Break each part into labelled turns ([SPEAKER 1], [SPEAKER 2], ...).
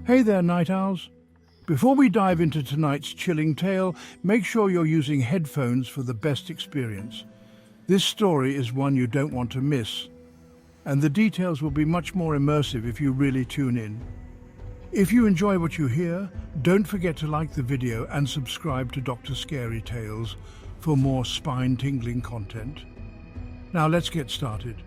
[SPEAKER 1] Hey there, night owls. Before we dive into tonight's chilling tale, make sure you're using headphones for the best experience. This story is one you don't want to miss, and the details will be much more immersive if you really tune in. If you enjoy what you hear, don't forget to like the video and subscribe to Dr. Scary Tales for more spine-tingling content. Now let's get started.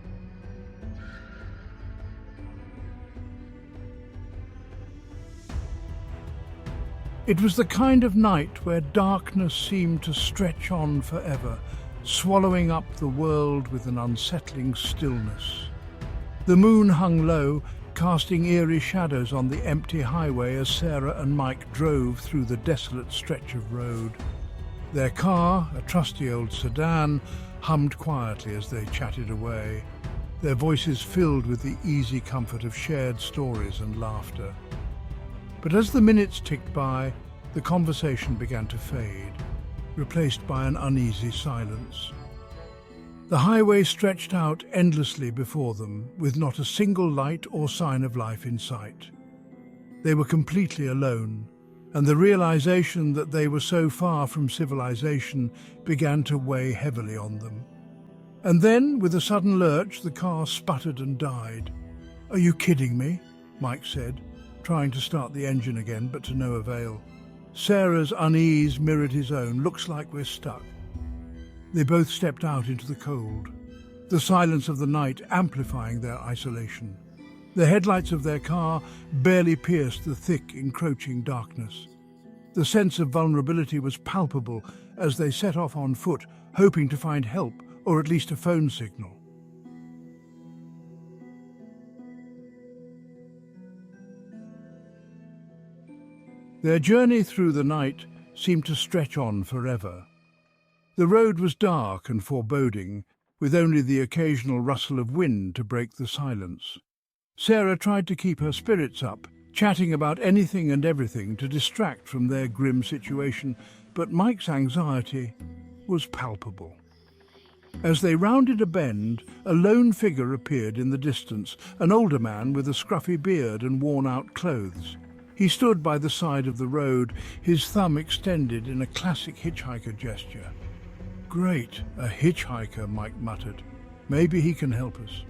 [SPEAKER 1] It was the kind of night where darkness seemed to stretch on forever, swallowing up the world with an unsettling stillness. The moon hung low, casting eerie shadows on the empty highway as Sarah and Mike drove through the desolate stretch of road. Their car, a trusty old sedan, hummed quietly as they chatted away, their voices filled with the easy comfort of shared stories and laughter. But as the minutes ticked by, the conversation began to fade, replaced by an uneasy silence. The highway stretched out endlessly before them, with not a single light or sign of life in sight. They were completely alone, and the realization that they were so far from civilization began to weigh heavily on them. And then, with a sudden lurch, the car sputtered and died. "Are you kidding me?" Mike said, trying to start the engine again, but to no avail. Sarah's unease mirrored his own. "Looks like we're stuck." They both stepped out into the cold, the silence of the night amplifying their isolation. The headlights of their car barely pierced the thick, encroaching darkness. The sense of vulnerability was palpable as they set off on foot, hoping to find help or at least a phone signal. Their journey through the night seemed to stretch on forever. The road was dark and foreboding, with only the occasional rustle of wind to break the silence. Sarah tried to keep her spirits up, chatting about anything and everything to distract from their grim situation, but Mike's anxiety was palpable. As they rounded a bend, a lone figure appeared in the distance, an older man with a scruffy beard and worn-out clothes. He stood by the side of the road, his thumb extended in a classic hitchhiker gesture. "Great, a hitchhiker," Mike muttered. "Maybe he can help us."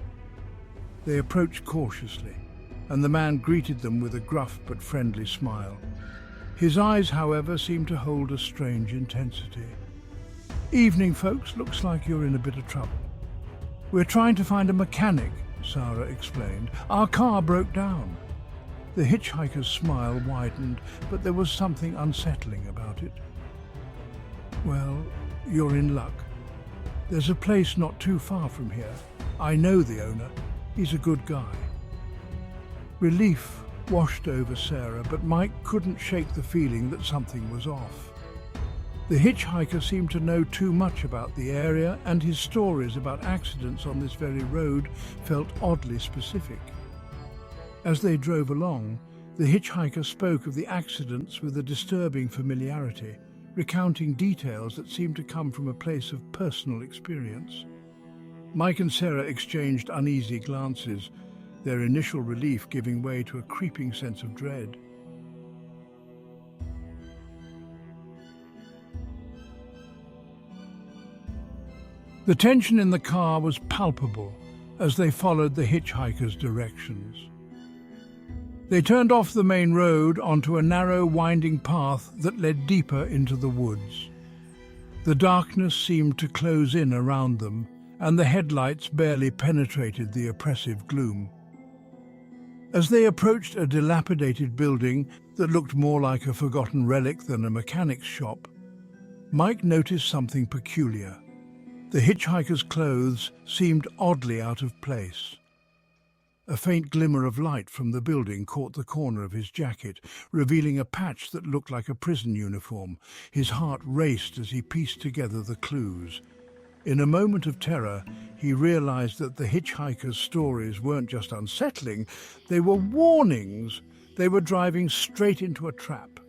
[SPEAKER 1] They approached cautiously, and the man greeted them with a gruff but friendly smile. His eyes, however, seemed to hold a strange intensity. "Evening, folks. Looks like you're in a bit of trouble." "We're trying to find a mechanic," Sarah explained. "Our car broke down." The hitchhiker's smile widened, but there was something unsettling about it. "Well, you're in luck. There's a place not too far from here. I know the owner. He's a good guy." Relief washed over Sarah, but Mike couldn't shake the feeling that something was off. The hitchhiker seemed to know too much about the area, and his stories about accidents on this very road felt oddly specific. As they drove along, the hitchhiker spoke of the accidents with a disturbing familiarity, recounting details that seemed to come from a place of personal experience. Mike and Sarah exchanged uneasy glances, their initial relief giving way to a creeping sense of dread. The tension in the car was palpable as they followed the hitchhiker's directions. They turned off the main road onto a narrow, winding path that led deeper into the woods. The darkness seemed to close in around them, and the headlights barely penetrated the oppressive gloom. As they approached a dilapidated building that looked more like a forgotten relic than a mechanic's shop, Mike noticed something peculiar. The hitchhiker's clothes seemed oddly out of place. A faint glimmer of light from the building caught the corner of his jacket, revealing a patch that looked like a prison uniform. His heart raced as he pieced together the clues. In a moment of terror, he realized that the hitchhiker's stories weren't just unsettling, they were warnings. They were driving straight into a trap.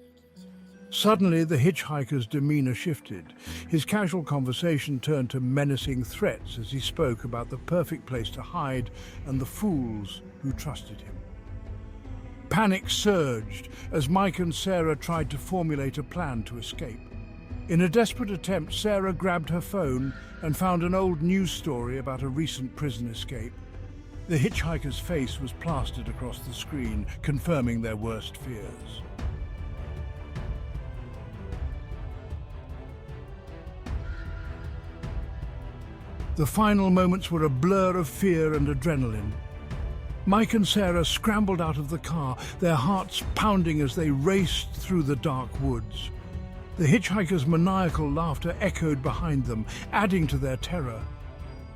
[SPEAKER 1] Suddenly, the hitchhiker's demeanor shifted. His casual conversation turned to menacing threats as he spoke about the perfect place to hide and the fools who trusted him. Panic surged as Mike and Sarah tried to formulate a plan to escape. In a desperate attempt, Sarah grabbed her phone and found an old news story about a recent prison escape. The hitchhiker's face was plastered across the screen, confirming their worst fears. The final moments were a blur of fear and adrenaline. Mike and Sarah scrambled out of the car, their hearts pounding as they raced through the dark woods. The hitchhiker's maniacal laughter echoed behind them, adding to their terror.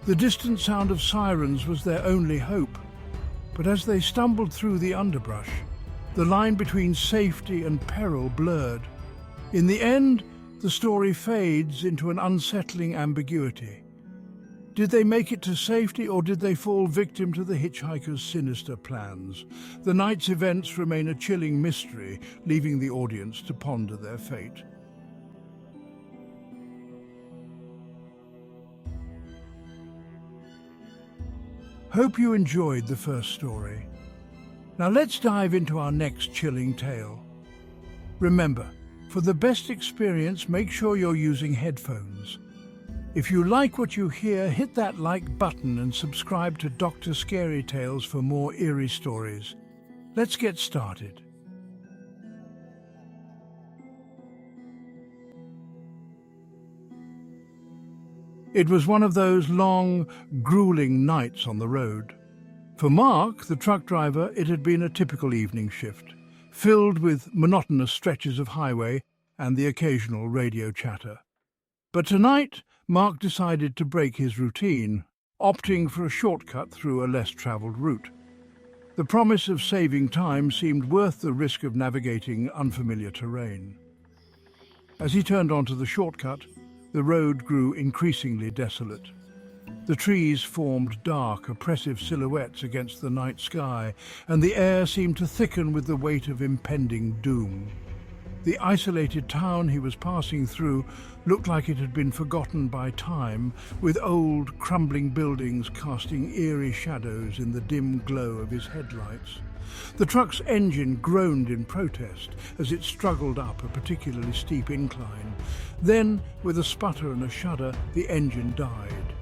[SPEAKER 1] The distant sound of sirens was their only hope. But as they stumbled through the underbrush, the line between safety and peril blurred. In the end, the story fades into an unsettling ambiguity. Did they make it to safety, or did they fall victim to the hitchhiker's sinister plans? The night's events remain a chilling mystery, leaving the audience to ponder their fate. Hope you enjoyed the first story. Now let's dive into our next chilling tale. Remember, for the best experience, make sure you're using headphones. If you like what you hear, hit that like button and subscribe to Dr. Scary Tales for more eerie stories. Let's get started. It was one of those long, grueling nights on the road. For Mark, the truck driver, it had been a typical evening shift, filled with monotonous stretches of highway and the occasional radio chatter. But tonight, Mark decided to break his routine, opting for a shortcut through a less-travelled route. The promise of saving time seemed worth the risk of navigating unfamiliar terrain. As he turned onto the shortcut, the road grew increasingly desolate. The trees formed dark, oppressive silhouettes against the night sky, and the air seemed to thicken with the weight of impending doom. The isolated town he was passing through looked like it had been forgotten by time, with old, crumbling buildings casting eerie shadows in the dim glow of his headlights. The truck's engine groaned in protest as it struggled up a particularly steep incline. Then, with a sputter and a shudder, the engine died,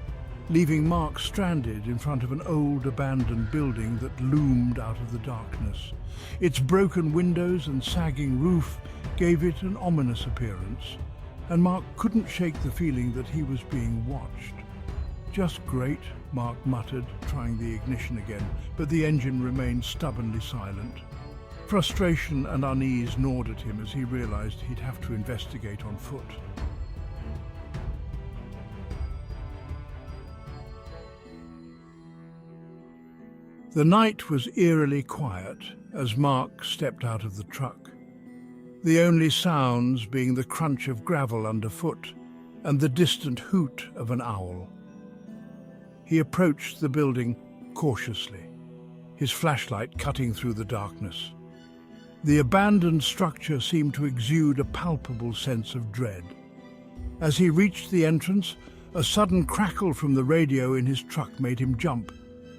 [SPEAKER 1] leaving Mark stranded in front of an old abandoned building that loomed out of the darkness. Its broken windows and sagging roof gave it an ominous appearance, and Mark couldn't shake the feeling that he was being watched. "Just great," Mark muttered, trying the ignition again, but the engine remained stubbornly silent. Frustration and unease gnawed at him as he realized he'd have to investigate on foot. The night was eerily quiet as Mark stepped out of the truck, the only sounds being the crunch of gravel underfoot and the distant hoot of an owl. He approached the building cautiously, his flashlight cutting through the darkness. The abandoned structure seemed to exude a palpable sense of dread. As he reached the entrance, a sudden crackle from the radio in his truck made him jump.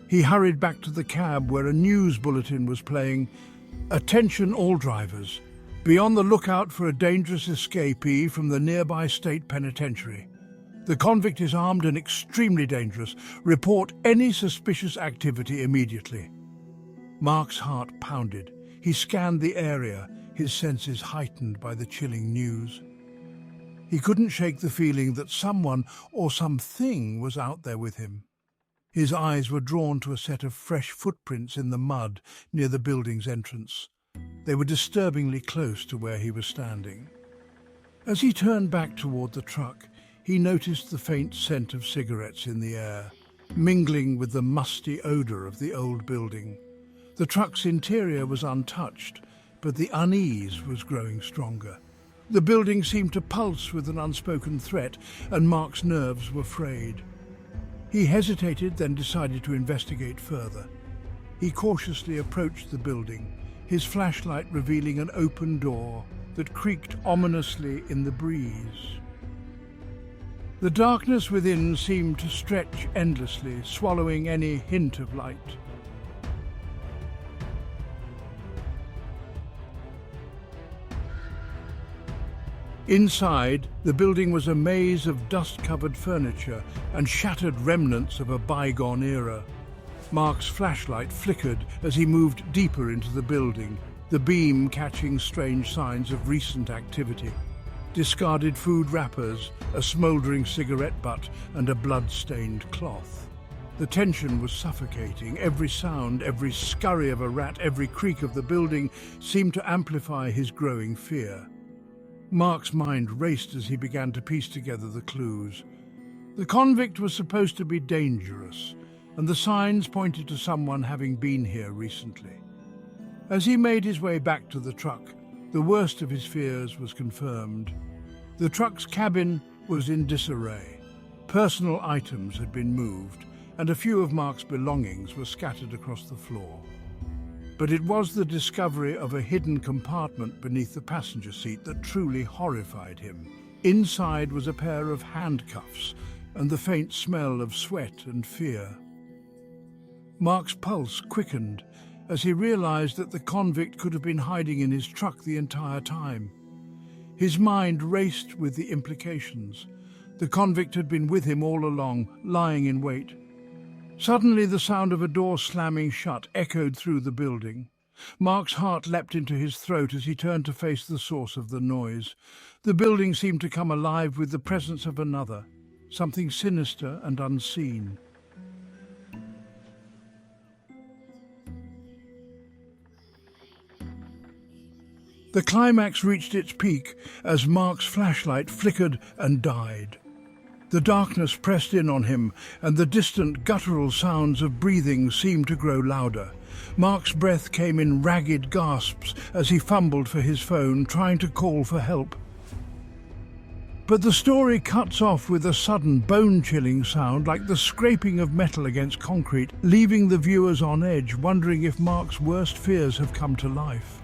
[SPEAKER 1] He hurried back to the cab where a news bulletin was playing. "Attention all drivers. Be on the lookout for a dangerous escapee from the nearby state penitentiary. The convict is armed and extremely dangerous. Report any suspicious activity immediately." Mark's heart pounded. He scanned the area, his senses heightened by the chilling news. He couldn't shake the feeling that someone or something was out there with him. His eyes were drawn to a set of fresh footprints in the mud near the building's entrance. They were disturbingly close to where he was standing. As he turned back toward the truck, he noticed the faint scent of cigarettes in the air, mingling with the musty odor of the old building. The truck's interior was untouched, but the unease was growing stronger. The building seemed to pulse with an unspoken threat, and Mark's nerves were frayed. He hesitated, then decided to investigate further. He cautiously approached the building, his flashlight revealing an open door that creaked ominously in the breeze. The darkness within seemed to stretch endlessly, swallowing any hint of light. Inside, the building was a maze of dust-covered furniture and shattered remnants of a bygone era. Mark's flashlight flickered as he moved deeper into the building, the beam catching strange signs of recent activity. Discarded food wrappers, a smouldering cigarette butt, and a blood-stained cloth. The tension was suffocating. Every sound, every scurry of a rat, every creak of the building seemed to amplify his growing fear. Mark's mind raced as he began to piece together the clues. The convict was supposed to be dangerous, and the signs pointed to someone having been here recently. As he made his way back to the truck, the worst of his fears was confirmed. The truck's cabin was in disarray. Personal items had been moved, and a few of Mark's belongings were scattered across the floor. But it was the discovery of a hidden compartment beneath the passenger seat that truly horrified him. Inside was a pair of handcuffs and the faint smell of sweat and fear. Mark's pulse quickened as he realized that the convict could have been hiding in his truck the entire time. His mind raced with the implications. The convict had been with him all along, lying in wait. Suddenly, the sound of a door slamming shut echoed through the building. Mark's heart leapt into his throat as he turned to face the source of the noise. The building seemed to come alive with the presence of another, something sinister and unseen. The climax reached its peak as Mark's flashlight flickered and died. The darkness pressed in on him, and the distant guttural sounds of breathing seemed to grow louder. Mark's breath came in ragged gasps as he fumbled for his phone, trying to call for help. But the story cuts off with a sudden, bone-chilling sound like the scraping of metal against concrete, leaving the viewers on edge, wondering if Mark's worst fears have come to life.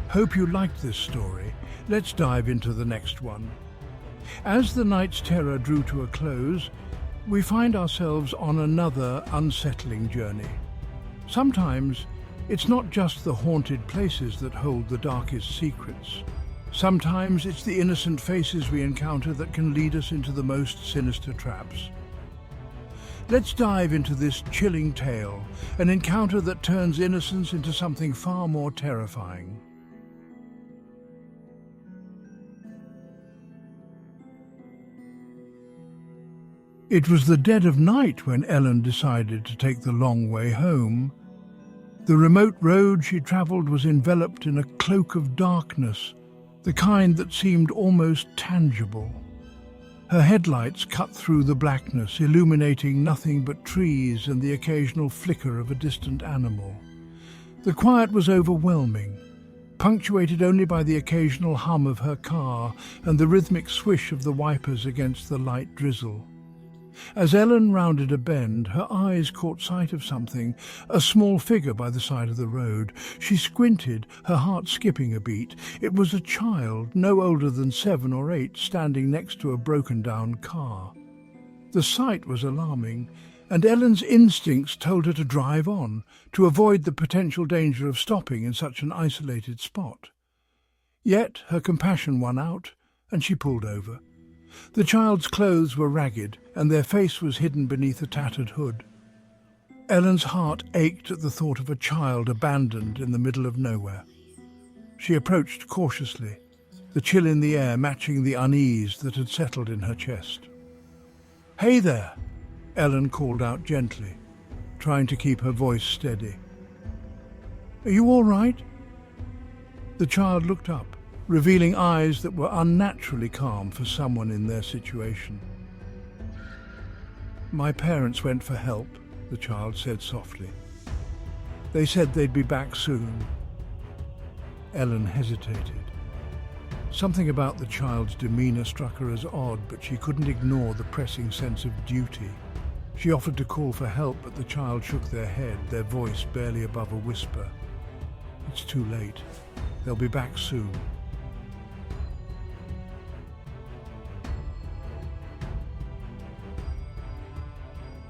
[SPEAKER 1] Hope you liked this story. Let's dive into the next one. As the night's terror drew to a close, we find ourselves on another unsettling journey. Sometimes it's not just the haunted places that hold the darkest secrets. Sometimes it's the innocent faces we encounter that can lead us into the most sinister traps. Let's dive into this chilling tale, an encounter that turns innocence into something far more terrifying. It was the dead of night when Ellen decided to take the long way home. The remote road she travelled was enveloped in a cloak of darkness, the kind that seemed almost tangible. Her headlights cut through the blackness, illuminating nothing but trees and the occasional flicker of a distant animal. The quiet was overwhelming, punctuated only by the occasional hum of her car and the rhythmic swish of the wipers against the light drizzle. As Ellen rounded a bend, her eyes caught sight of something, a small figure by the side of the road. She squinted, her heart skipping a beat. It was a child, no older than 7 or 8, standing next to a broken-down car. The sight was alarming, and Ellen's instincts told her to drive on, to avoid the potential danger of stopping in such an isolated spot. Yet her compassion won out, and she pulled over. The child's clothes were ragged, and their face was hidden beneath a tattered hood. Ellen's heart ached at the thought of a child abandoned in the middle of nowhere. She approached cautiously, the chill in the air matching the unease that had settled in her chest. "Hey there!" Ellen called out gently, trying to keep her voice steady. "Are you all right?" The child looked up, revealing eyes that were unnaturally calm for someone in their situation. "My parents went for help," the child said softly. "They said they'd be back soon." Ellen hesitated. Something about the child's demeanor struck her as odd, but she couldn't ignore the pressing sense of duty. She offered to call for help, but the child shook their head, their voice barely above a whisper. "It's too late. They'll be back soon."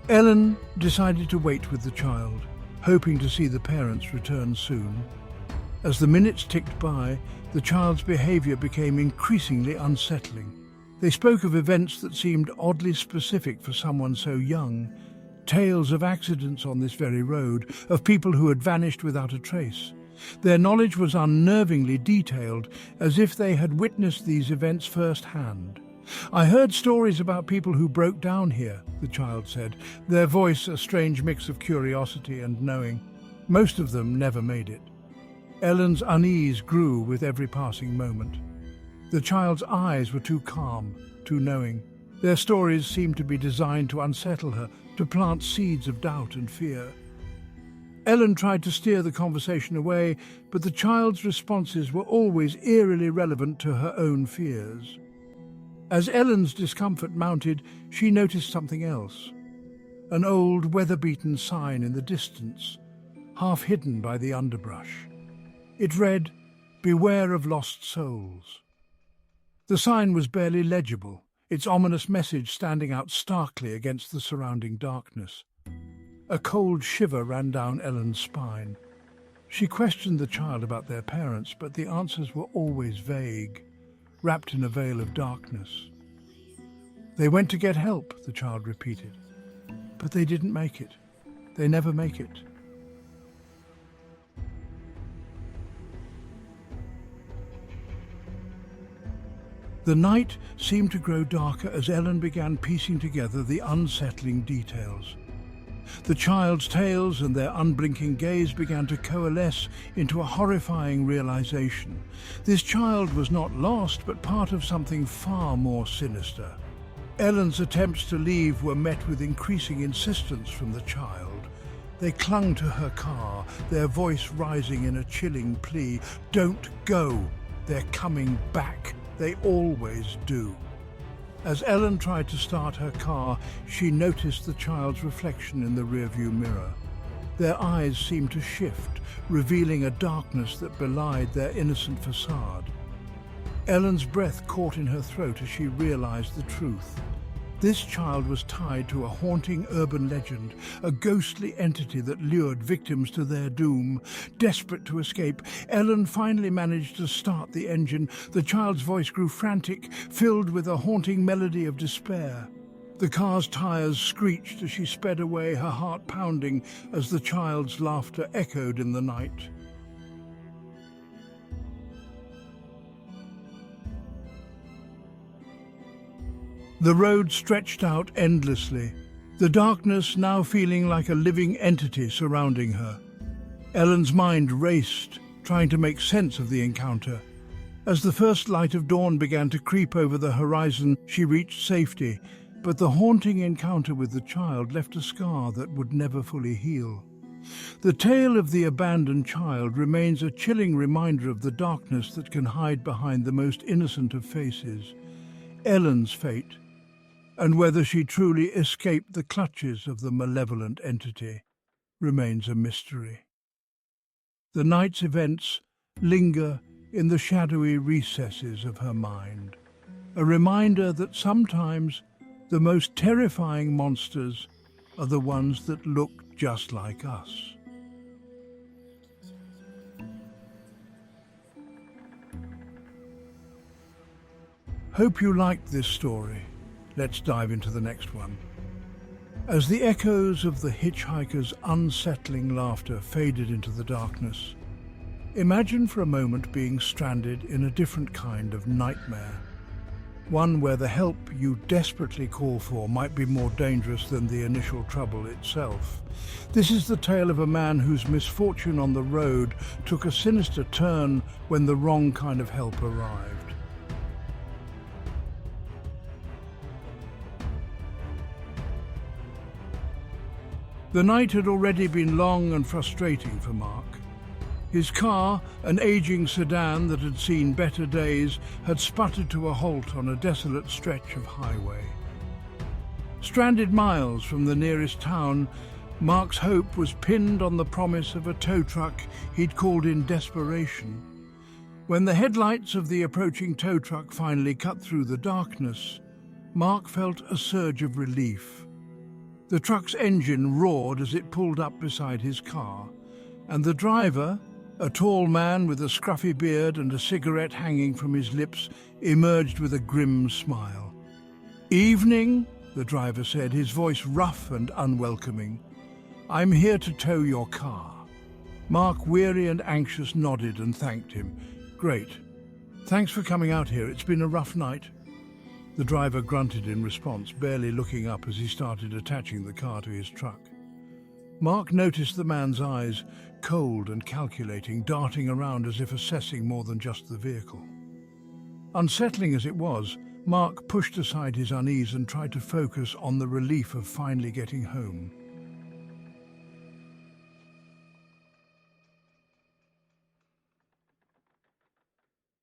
[SPEAKER 1] Ellen decided to wait with the child. hoping to see the parents return soon. As the minutes ticked by, the child's behavior became increasingly unsettling. They spoke of events that seemed oddly specific for someone so young, tales of accidents on this very road, of people who had vanished without a trace. Their knowledge was unnervingly detailed, as if they had witnessed these events firsthand. "I heard stories about people who broke down here," the child said, their voice a strange mix of curiosity and knowing. Most of them never made it. Ellen's unease grew with every passing moment. The child's eyes were too calm, too knowing. Their stories seemed to be designed to unsettle her, to plant seeds of doubt and fear. Ellen tried to steer the conversation away, but the child's responses were always eerily relevant to her own fears. As Ellen's discomfort mounted, she noticed something else. An old, weather-beaten sign in the distance, half hidden by the underbrush. It read, "Beware of lost souls." The sign was barely legible, its ominous message standing out starkly against the surrounding darkness. A cold shiver ran down Ellen's spine. She questioned the child about their parents, but the answers were always vague, wrapped in a veil of darkness. "They went to get help," the child repeated. "But they didn't make it. They never make it." The night seemed to grow darker as Ellen began piecing together the unsettling details. The child's tales and their unblinking gaze began to coalesce into a horrifying realization. This child was not lost, but part of something far more sinister. Ellen's attempts to leave were met with increasing insistence from the child. They clung to her car, their voice rising in a chilling plea. "Don't go! They're coming back. They always do." As Ellen tried to start her car, she noticed the child's reflection in the rearview mirror. Their eyes seemed to shift, revealing a darkness that belied their innocent facade. Ellen's breath caught in her throat as she realized the truth. This child was tied to a haunting urban legend, a ghostly entity that lured victims to their doom. Desperate to escape, Ellen finally managed to start the engine. The child's voice grew frantic, filled with a haunting melody of despair. The car's tires screeched as she sped away, her heart pounding as the child's laughter echoed in the night. The road stretched out endlessly, the darkness now feeling like a living entity surrounding her. Ellen's mind raced, trying to make sense of the encounter. As the first light of dawn began to creep over the horizon, she reached safety, but the haunting encounter with the child left a scar that would never fully heal. The tale of the abandoned child remains a chilling reminder of the darkness that can hide behind the most innocent of faces. Ellen's fate, and whether she truly escaped the clutches of the malevolent entity, remains a mystery. The night's events linger in the shadowy recesses of her mind, a reminder that sometimes the most terrifying monsters are the ones that look just like us. Hope you liked this story. Let's dive into the next one. As the echoes of the hitchhiker's unsettling laughter faded into the darkness, imagine for a moment being stranded in a different kind of nightmare. One where the help you desperately call for might be more dangerous than the initial trouble itself. This is the tale of a man whose misfortune on the road took a sinister turn when the wrong kind of help arrived. The night had already been long and frustrating for Mark. His car, an aging sedan that had seen better days, had sputtered to a halt on a desolate stretch of highway. Stranded miles from the nearest town, Mark's hope was pinned on the promise of a tow truck he'd called in desperation. When the headlights of the approaching tow truck finally cut through the darkness, Mark felt a surge of relief. The truck's engine roared as it pulled up beside his car, and the driver, a tall man with a scruffy beard and a cigarette hanging from his lips, emerged with a grim smile. "Evening," the driver said, his voice rough and unwelcoming. "I'm here to tow your car." Mark, weary and anxious, nodded and thanked him. "Great. Thanks for coming out here. It's been a rough night." The driver grunted in response, barely looking up as he started attaching the car to his truck. Mark noticed the man's eyes, cold and calculating, darting around as if assessing more than just the vehicle. Unsettling as it was, Mark pushed aside his unease and tried to focus on the relief of finally getting home.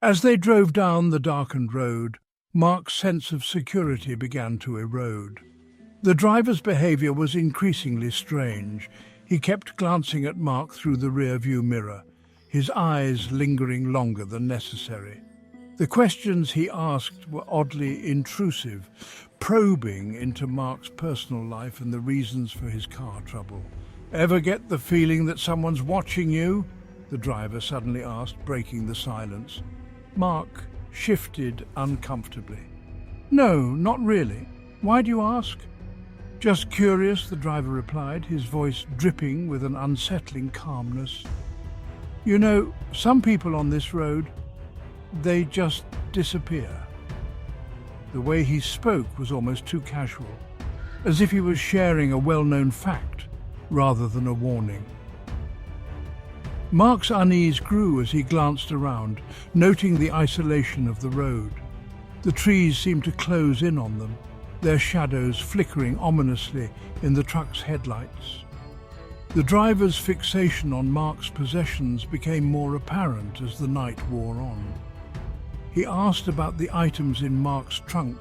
[SPEAKER 1] As they drove down the darkened road, Mark's sense of security began to erode. The driver's behavior was increasingly strange. He kept glancing at Mark through the rear-view mirror, his eyes lingering longer than necessary. The questions he asked were oddly intrusive, probing into Mark's personal life and the reasons for his car trouble. "Ever get the feeling that someone's watching you?" the driver suddenly asked, breaking the silence. Mark shifted uncomfortably. "No, not really. Why do you ask?" "Just curious," the driver replied, his voice dripping with an unsettling calmness. "You know, some people on this road, they just disappear." The way he spoke was almost too casual, as if he was sharing a well-known fact rather than a warning. Mark's unease grew as he glanced around, noting the isolation of the road. The trees seemed to close in on them, their shadows flickering ominously in the truck's headlights. The driver's fixation on Mark's possessions became more apparent as the night wore on. He asked about the items in Mark's trunk,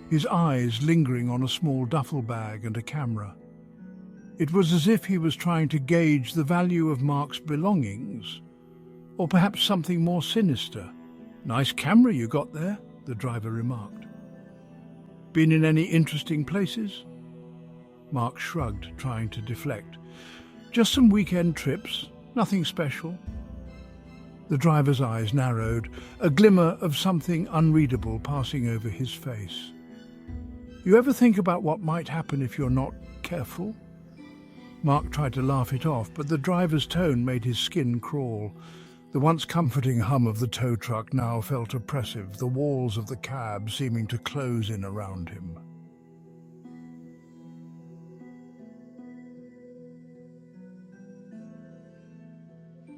[SPEAKER 1] his eyes lingering on a small duffel bag and a camera. It was as if he was trying to gauge the value of Mark's belongings, or perhaps something more sinister. "Nice camera you got there," the driver remarked. "Been in any interesting places?" Mark shrugged, trying to deflect. "Just some weekend trips, nothing special." The driver's eyes narrowed, a glimmer of something unreadable passing over his face. "You ever think about what might happen if you're not careful?" Mark tried to laugh it off, but the driver's tone made his skin crawl. The once comforting hum of the tow truck now felt oppressive, the walls of the cab seeming to close in around him.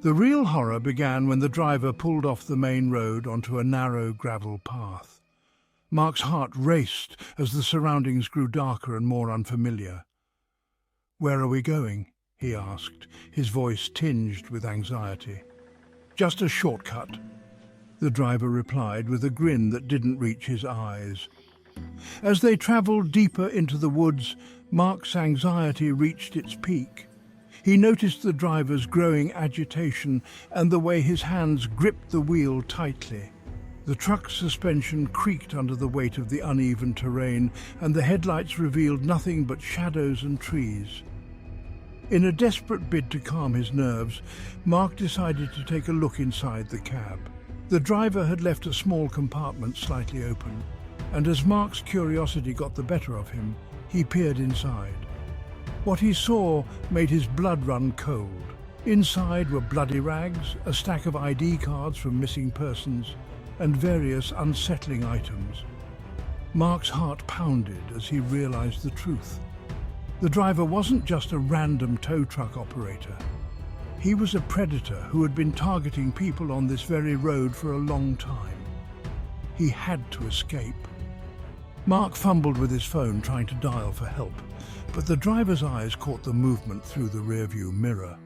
[SPEAKER 1] The real horror began when the driver pulled off the main road onto a narrow gravel path. Mark's heart raced as the surroundings grew darker and more unfamiliar. "Where are we going?" he asked, his voice tinged with anxiety. "Just a shortcut," the driver replied with a grin that didn't reach his eyes. As they travelled deeper into the woods, Mark's anxiety reached its peak. He noticed the driver's growing agitation and the way his hands gripped the wheel tightly. The truck's suspension creaked under the weight of the uneven terrain, and the headlights revealed nothing but shadows and trees. In a desperate bid to calm his nerves, Mark decided to take a look inside the cab. The driver had left a small compartment slightly open, and as Mark's curiosity got the better of him, he peered inside. What he saw made his blood run cold. Inside were bloody rags, a stack of ID cards from missing persons, and various unsettling items. Mark's heart pounded as he realized the truth. The driver wasn't just a random tow truck operator. He was a predator who had been targeting people on this very road for a long time. He had to escape. Mark fumbled with his phone, trying to dial for help, but the driver's eyes caught the movement through the rearview mirror.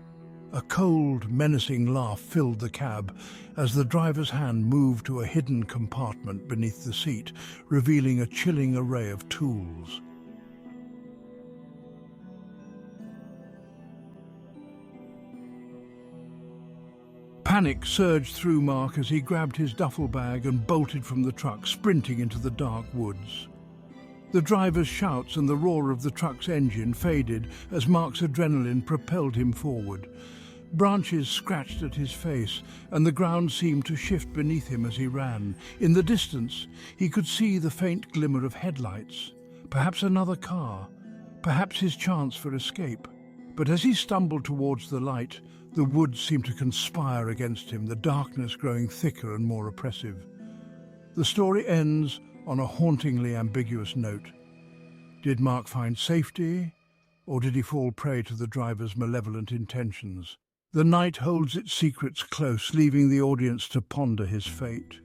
[SPEAKER 1] A cold, menacing laugh filled the cab as the driver's hand moved to a hidden compartment beneath the seat, revealing a chilling array of tools. Panic surged through Mark as he grabbed his duffel bag and bolted from the truck, sprinting into the dark woods. The driver's shouts and the roar of the truck's engine faded as Mark's adrenaline propelled him forward. Branches scratched at his face, and the ground seemed to shift beneath him as he ran. In the distance, he could see the faint glimmer of headlights. Perhaps another car, perhaps his chance for escape. But as he stumbled towards the light, the woods seemed to conspire against him, the darkness growing thicker and more oppressive. The story ends on a hauntingly ambiguous note. Did Mark find safety, or did he fall prey to the driver's malevolent intentions? The night holds its secrets close, leaving the audience to ponder his fate.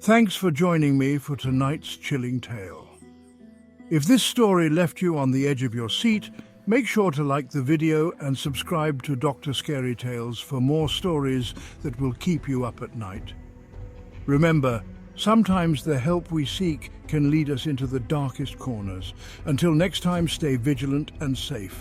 [SPEAKER 1] Thanks for joining me for tonight's chilling tale. If this story left you on the edge of your seat, make sure to like the video and subscribe to Dr. Scary Tales for more stories that will keep you up at night. Remember, sometimes the help we seek can lead us into the darkest corners. Until next time, stay vigilant and safe.